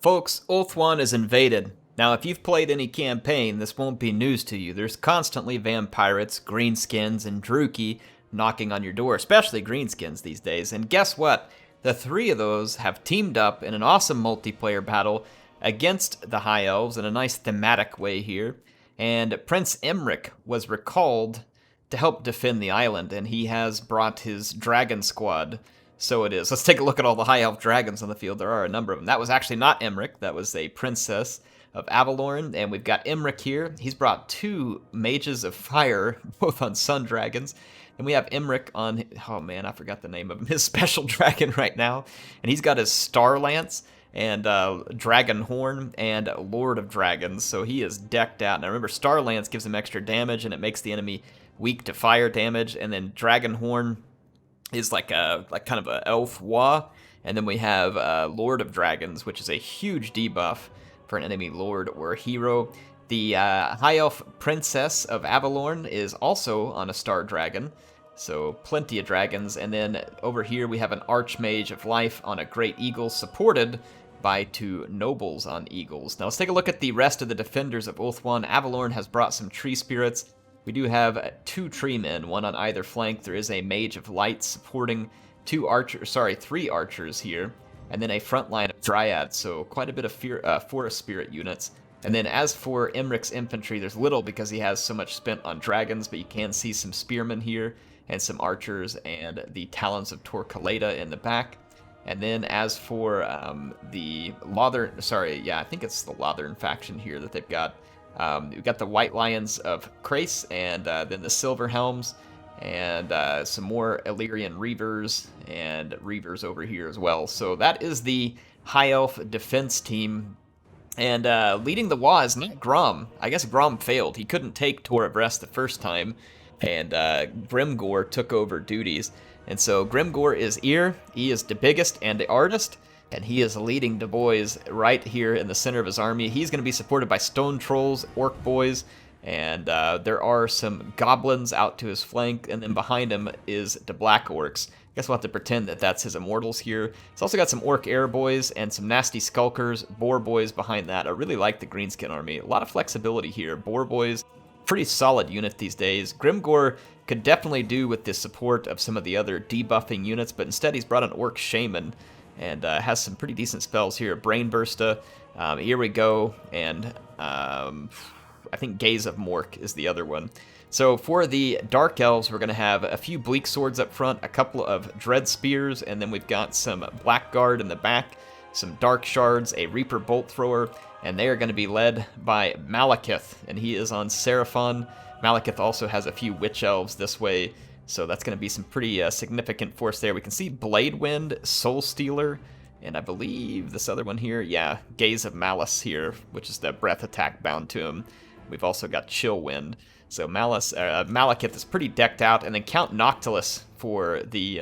Folks, ULTHUAN is invaded. Now, if you've played any campaign, this won't be news to you. There's constantly vampirates, greenskins, and druki knocking on your door, especially greenskins these days. And guess what? The three of those have teamed up in an awesome multiplayer battle against the High Elves in a nice thematic way here. And Prince Emeric was recalled to help defend the island, and he has brought his dragon squad. So it is. Let's take a look at all the High Elf dragons on the field. There are a number of them. That was actually not Emeric. That was a princess of Avalorn. And we've got Emeric here. He's brought two mages of fire, both on sun dragons. And we have Emeric on, oh man, I forgot the name of him, his special dragon right now. And he's got his Star Lance and Dragon Horn and Lord of Dragons. So he is decked out. Now remember, Star Lance gives him extra damage and it makes the enemy weak to fire damage. And then Dragon Horn is like kind of a elf Wa, and then we have Lord of Dragons, which is a huge debuff for an enemy lord or hero. The High Elf Princess of Avalorn is also on a Star Dragon, so plenty of dragons. And then over here we have an Archmage of Life on a Great Eagle, supported by two Nobles on Eagles. Now let's take a look at the rest of the defenders of ULTHUAN. Avalorn has brought some Tree Spirits. We do have two tree men, one on either flank. There is a Mage of Light supporting three archers here, and then a front line of Dryads, so quite a bit of Forest Spirit units. And then as for Emeric's infantry, there's little because he has so much spent on dragons, but you can see some spearmen here, and some archers, and the Talons of Tor in the back. And then as for the Lothern, I think it's the Lothern faction here that they've got. We've got the White Lions of Crace, and then the Silver Helms, and some more Illyrian Reavers, and Reavers over here as well. So that is the High Elf defense team. And leading the Wa is not Grom. I guess Grom failed. He couldn't take Tor Yvresse the first time, and Grimgor took over duties. And so Grimgor is Ear. He is the biggest and the artist. And he is leading the boys right here in the center of his army. He's going to be supported by Stone Trolls, Orc Boys, and there are some Goblins out to his flank, and then behind him is the Black Orcs. I guess we'll have to pretend that that's his Immortals here. He's also got some Orc Air Boys and some nasty Skulkers, Boar Boys behind that. I really like the Greenskin army. A lot of flexibility here. Boar Boys, pretty solid unit these days. Grimgor could definitely do with the support of some of the other debuffing units, but instead he's brought an Orc Shaman, and has some pretty decent spells here. Brain Bursta, here we go, and I think Gaze of Mork is the other one. So for the Dark Elves, we're going to have a few Bleak Swords up front, a couple of Dread Spears, and then we've got some Blackguard in the back, some Dark Shards, a Reaper Bolt Thrower, and they are going to be led by Malekith, and he is on Seraphon. Malekith also has a few Witch Elves this way, so that's going to be some pretty significant force there. We can see Blade Wind, Soul Stealer, and I believe this other one here, yeah, Gaze of Malice here, which is the breath attack bound to him. We've also got Chill Wind. So Malekith is pretty decked out, and then Count Noctilus for the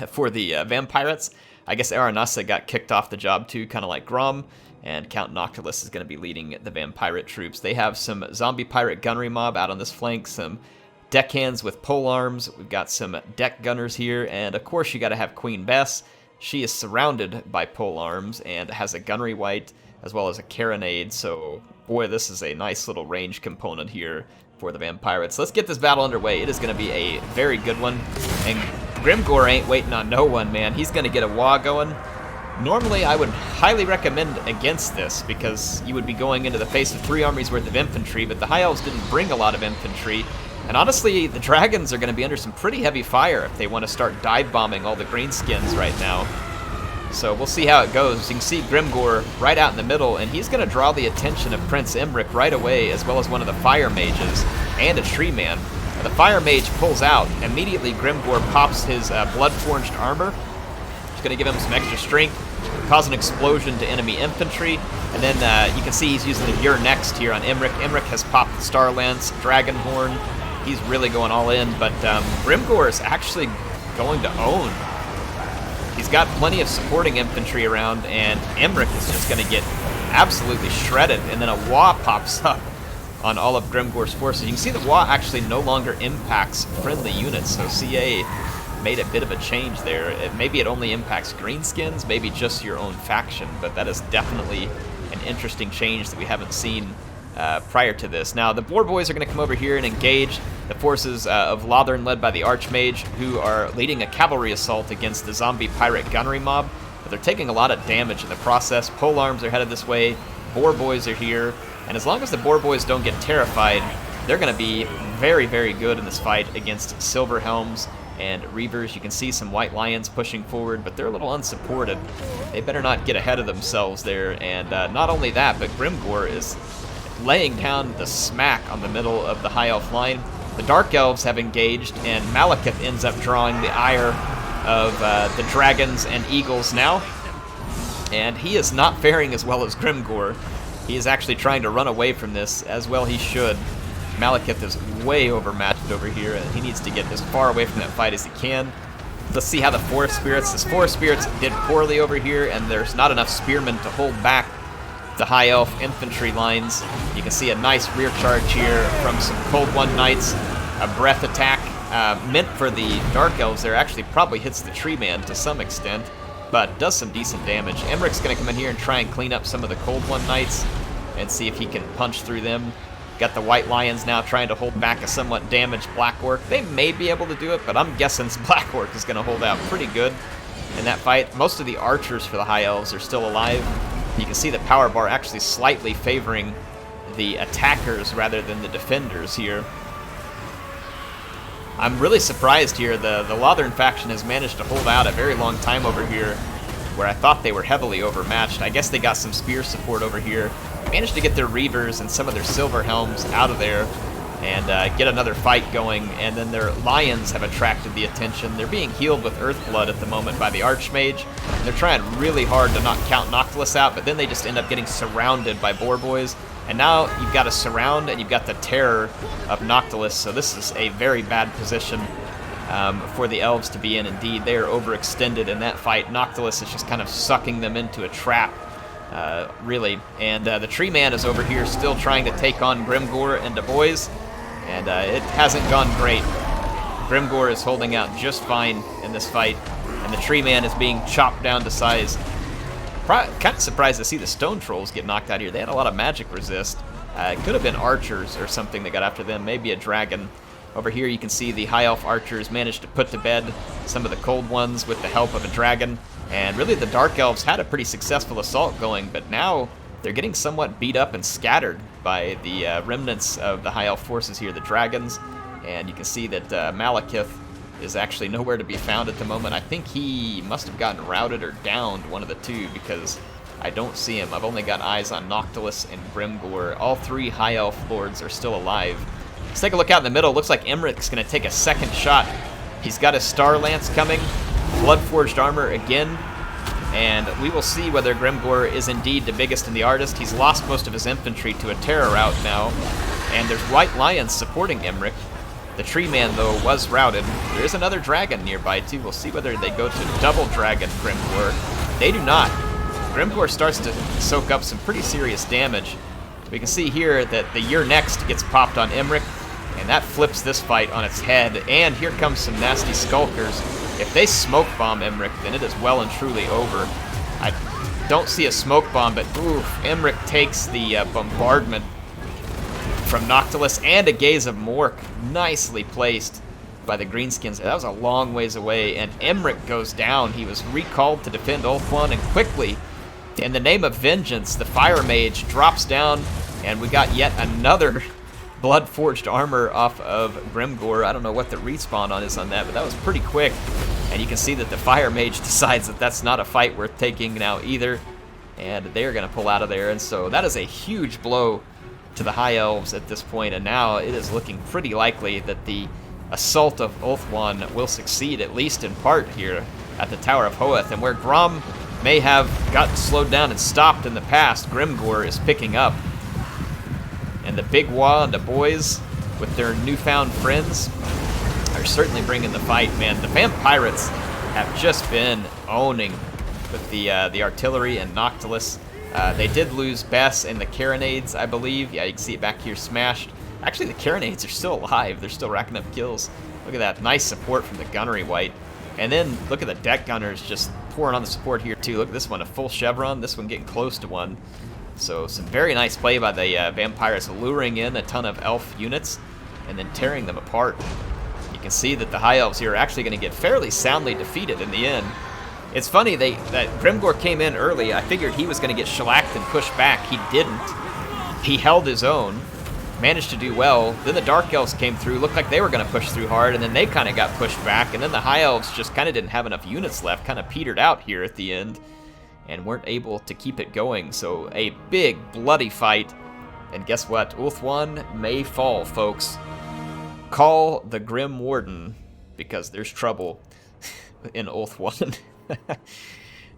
Vampirates. I guess Aranasa got kicked off the job too, kind of like Grom, and Count Noctilus is going to be leading the Vampirate troops. They have some Zombie Pirate Gunnery Mob out on this flank, some Deckhands with polearms. We've got some deck gunners here, and of course you got to have Queen Bess. She is surrounded by polearms and has a gunnery wight as well as a carronade. So boy, this is a nice little range component here for the Vampirates. Let's get this battle underway. It is going to be a very good one, and Grimgor ain't waiting on no one, man. He's going to get a Wa going. Normally, I would highly recommend against this because you would be going into the face of 3 armies worth of infantry, but the High Elves didn't bring a lot of infantry. And honestly, the Dragons are going to be under some pretty heavy fire if they want to start dive bombing all the Greenskins right now. So we'll see how it goes. You can see Grimgor right out in the middle, and he's going to draw the attention of Prince Emeric right away, as well as one of the Fire Mages and a Tree Man. Now, the Fire Mage pulls out. Immediately, Grimgor pops his Blood-Forged armor. It's going to give him some extra strength, cause an explosion to enemy infantry, and then you can see he's using the You're Next here on Emeric. Emeric has popped the Star Lance, Dragon Horn. He's really going all in, but Grimgor is actually going to own. He's got plenty of supporting infantry around, and Emeric is just going to get absolutely shredded, and then a Wa pops up on all of Grimgor's forces. You can see that Wa actually no longer impacts friendly units, so CA made a bit of a change there. Maybe it only impacts greenskins, maybe just your own faction, but that is definitely an interesting change that we haven't seen prior to this. Now, the Boar Boys are going to come over here and engage the forces of Lothern, led by the Archmage, who are leading a cavalry assault against the zombie pirate gunnery mob, but they're taking a lot of damage in the process. Polearms are headed this way, Boar Boys are here, and as long as the Boar Boys don't get terrified, they're going to be very, very good in this fight against Silver Helms and Reavers. You can see some White Lions pushing forward, but they're a little unsupported. They better not get ahead of themselves there, and not only that, but Grimgor is laying down the smack on the middle of the High Elf line. The Dark Elves have engaged, and Malekith ends up drawing the ire of the Dragons and Eagles now, and he is not faring as well as Grimgor. He is actually trying to run away from this, as well he should. Malekith is way overmatched over here, and he needs to get as far away from that fight as he can. Let's see how the Forest Spirits... This Forest Spirits did poorly over here, and there's not enough spearmen to hold back the High Elf infantry lines. You can see a nice rear charge here from some Cold One Knights. A breath attack meant for the Dark Elves there actually probably hits the Tree Man to some extent, but does some decent damage. Emmerich's going to come in here and try and clean up some of the Cold One Knights and see if he can punch through them. Got the White Lions now trying to hold back a somewhat damaged Black Orc. They may be able to do it, but I'm guessing Black Orc is going to hold out pretty good in that fight. Most of the archers for the High Elves are still alive. You can see the power bar actually slightly favoring the attackers rather than the defenders here. I'm really surprised here. The Lothern faction has managed to hold out a very long time over here, where I thought they were heavily overmatched. I guess they got some spear support over here. Managed to get their Reavers and some of their Silver Helms out of there and get another fight going, and then their Lions have attracted the attention. They're being healed with Earthblood at the moment by the Archmage. They're trying really hard to not count Noctilus out, but then they just end up getting surrounded by Boar Boys. And now you've got a surround and you've got the terror of Noctilus, so this is a very bad position for the Elves to be in. Indeed, they are overextended in that fight. Noctilus is just kind of sucking them into a trap, really. And the Tree Man is over here still trying to take on Grimgor and the boys, and it hasn't gone great. Grimgor is holding out just fine in this fight, and the Tree Man is being chopped down to size. Kind of surprised to see the Stone Trolls get knocked out here. They had a lot of magic resist. It could have been archers or something that got after them, maybe a dragon. Over here you can see the High Elf archers managed to put to bed some of the Cold Ones with the help of a dragon. And really the Dark Elves had a pretty successful assault going, but now they're getting somewhat beat up and scattered by the remnants of the High Elf forces here, the dragons. And you can see that Malekith is actually nowhere to be found at the moment. I think he must have gotten routed or downed, one of the two, because I don't see him. I've only got eyes on Noctilus and Grimgor. All three High Elf lords are still alive. Let's take a look out in the middle. Looks like Emmerich's going to take a second shot. He's got his Star Lance coming. Blood-forged armor again. And we will see whether Grimgor is indeed the biggest and the artist. He's lost most of his infantry to a terror rout now. And there's White Lions supporting Emmerich. The Tree Man, though, was routed. There is another dragon nearby, too. We'll see whether they go to double dragon Grimgor. They do not. Grimgor starts to soak up some pretty serious damage. We can see here that the Year Next gets popped on Emmerich, and that flips this fight on its head. And here comes some nasty Skulkers. If they smoke bomb Emmerich, then it is well and truly over. I don't see a smoke bomb, but oof, Emmerich takes the bombardment from Noctilus and a Gaze of Mork, nicely placed by the Greenskins. That was a long ways away, and Emmerich goes down. He was recalled to defend ULTHUAN, and quickly, in the name of vengeance, the Fire Mage drops down, and we got yet another Blood-forged armor off of Grimgor. I don't know what the respawn on is on that, but that was pretty quick. And you can see that the Fire Mage decides that that's not a fight worth taking now either, and they're going to pull out of there. And so that is a huge blow to the High Elves at this point, and now it is looking pretty likely that the assault of ULTHUAN will succeed, at least in part, here at the Tower of Hoeth. And where Grom may have gotten slowed down and stopped in the past, Grimgor is picking up. And the Big Wa and the boys, with their newfound friends, are certainly bringing the fight, man. The Vampirates have just been owning with the artillery and Noctilus. They did lose Bess and the Carronades, I believe. Yeah, you can see it back here smashed. Actually, the Carronades are still alive. They're still racking up kills. Look at that. Nice support from the Gunnery White. And then look at the deck gunners just pouring on the support here too. Look at this one, a full chevron. This one getting close to one. So some very nice play by the Vampires, luring in a ton of elf units and then tearing them apart. You can see that the High Elves here are actually going to get fairly soundly defeated in the end. It's funny that Grimgor came in early. I figured he was going to get shellacked and pushed back. He didn't. He held his own, managed to do well. Then the Dark Elves came through, looked like they were going to push through hard, and then they kind of got pushed back. And then the High Elves just kind of didn't have enough units left, kind of petered out here at the end, and weren't able to keep it going. So a big, bloody fight. And guess what? ULTHUAN may fall, folks. Call the Grim Warden, because there's trouble in ULTHUAN.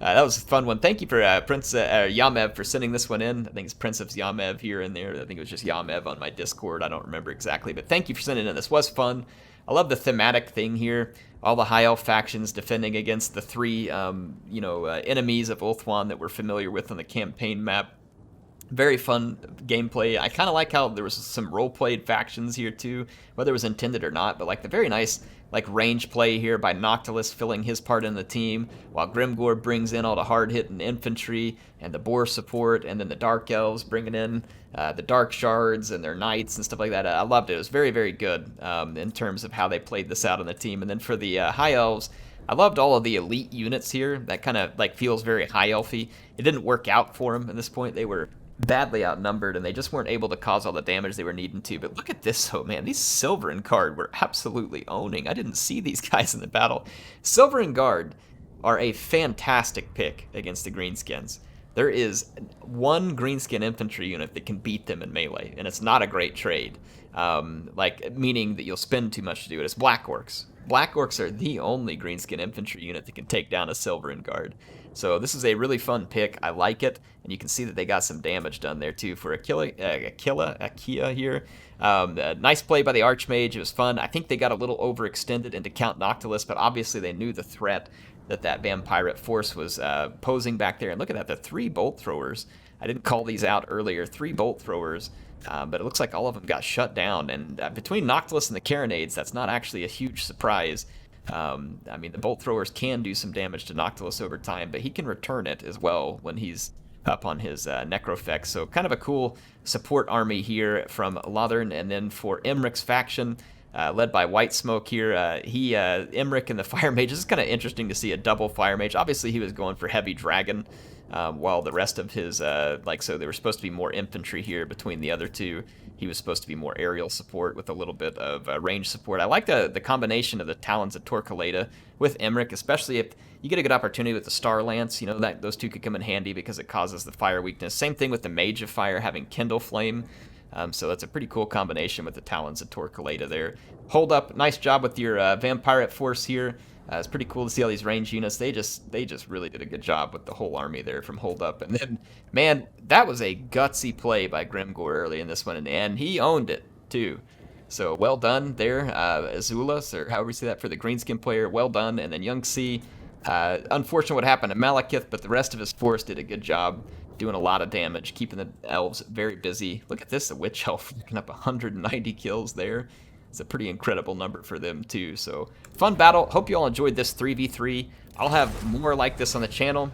That was a fun one. Thank you for Prince Yamev for sending this one in. I think it's Prince of Yamev here and there. I think it was just Yamev on my Discord. I don't remember exactly, but thank you for sending in. This was fun. I love the thematic thing here. All the High Elf factions defending against the three, enemies of ULTHUAN that we're familiar with on the campaign map. Very fun gameplay. I kind of like how there was some role-played factions here too, whether it was intended or not, but like the very nice range play here by Noctilus filling his part in the team, while Grimgor brings in all the hard-hitting infantry and the boar support, and then the Dark Elves bringing in the Dark Shards and their knights and stuff like that. I loved it. It was very, very good in terms of how they played this out on the team. And then for the High Elves, I loved all of the elite units here. That kind of feels very High Elfy. It didn't work out for them at this point. They were badly outnumbered, and they just weren't able to cause all the damage they were needing to. But look at this, oh man, these Silver and Guard were absolutely owning. I didn't see these guys in the battle. Silver and Guard are a fantastic pick against the Greenskins. There is one Greenskin infantry unit that can beat them in melee, and it's not a great trade. Meaning that you'll spend too much to do it. It's Black Orcs. Black Orcs are the only Greenskin infantry unit that can take down a Silver and Guard. So this is a really fun pick. I like it, and you can see that they got some damage done there too for Akia here. Nice play by the Archmage. It was fun. I think they got a little overextended into Count Noctilus, but obviously they knew the threat that Vampirate force was posing back there. And look at that, the 3 bolt throwers. I didn't call these out earlier. 3 bolt throwers. But it looks like all of them got shut down. And between Noctilus and the Carronades, that's not actually a huge surprise. I mean, the bolt throwers can do some damage to Noctilus over time, but he can return it as well when he's up on his Necrofex. So kind of a cool support army here from Lothern. And then for Emric's faction, led by White Smoke here, Emric and the Fire Mage. This is kind of interesting to see a double Fire Mage. Obviously, he was going for Heavy Dragon, while the rest of his, so there was supposed to be more infantry here between the other two. He was supposed to be more aerial support with a little bit of range support. I like the combination of the Talons of Torquelada with Emric, especially if you get a good opportunity with the Star Lance. You know, that those two could come in handy because it causes the fire weakness. Same thing with the Mage of Fire having Kindle Flame. So that's a pretty cool combination with the Talons of Torquelada there. Hold up, nice job with your Vampirate force here. It's pretty cool to see all these range units. They just really did a good job with the whole army there from Hold Up. And then, man, that was a gutsy play by Grimgor early in this one, and he owned it too. So well done there, Azulas, or however you say that for the Greenskin player. Well done. And then Young C, unfortunate what happened to Malekith, but the rest of his force did a good job, doing a lot of damage, keeping the elves very busy. Look at this, the Witch Elf picking up 190 kills there. It's a pretty incredible number for them too. So fun battle. Hope you all enjoyed this 3v3. I'll have more like this on the channel.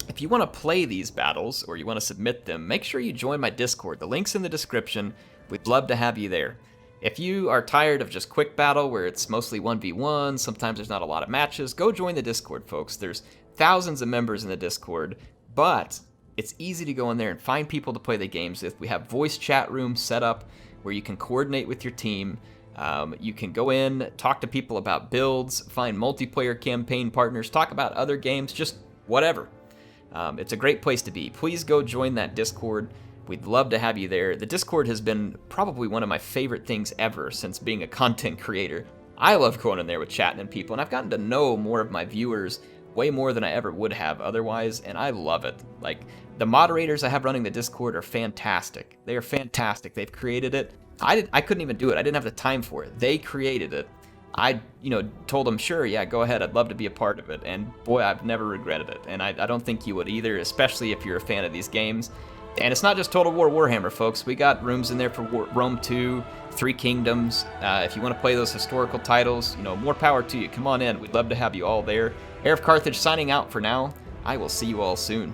If you want to play these battles or you want to submit them, make sure you join my Discord. The link's in the description. We'd love to have you there. If you are tired of just quick battle where it's mostly 1v1, sometimes there's not a lot of matches, go join the Discord, folks. There's thousands of members in the Discord, but it's easy to go in there and find people to play the games with. We have voice chat rooms set up where you can coordinate with your team. You can go in, talk to people about builds, find multiplayer campaign partners, talk about other games, just whatever. It's a great place to be. Please go join that Discord. We'd love to have you there. The Discord has been probably one of my favorite things ever since being a content creator. I love going in there with chatting and people, and I've gotten to know more of my viewers way more than I ever would have otherwise, and I love it. Like, the moderators I have running the Discord are fantastic. They are fantastic. They've created it. I couldn't even do it. I didn't have the time for it. They created it. I, told them, sure, yeah, go ahead. I'd love to be a part of it. And boy, I've never regretted it. And I don't think you would either, especially if you're a fan of these games. And it's not just Total War Warhammer, folks. We got rooms in there for Rome 2, Three Kingdoms. If you want to play those historical titles, more power to you. Come on in. We'd love to have you all there. HeirofCarthage signing out for now. I will see you all soon.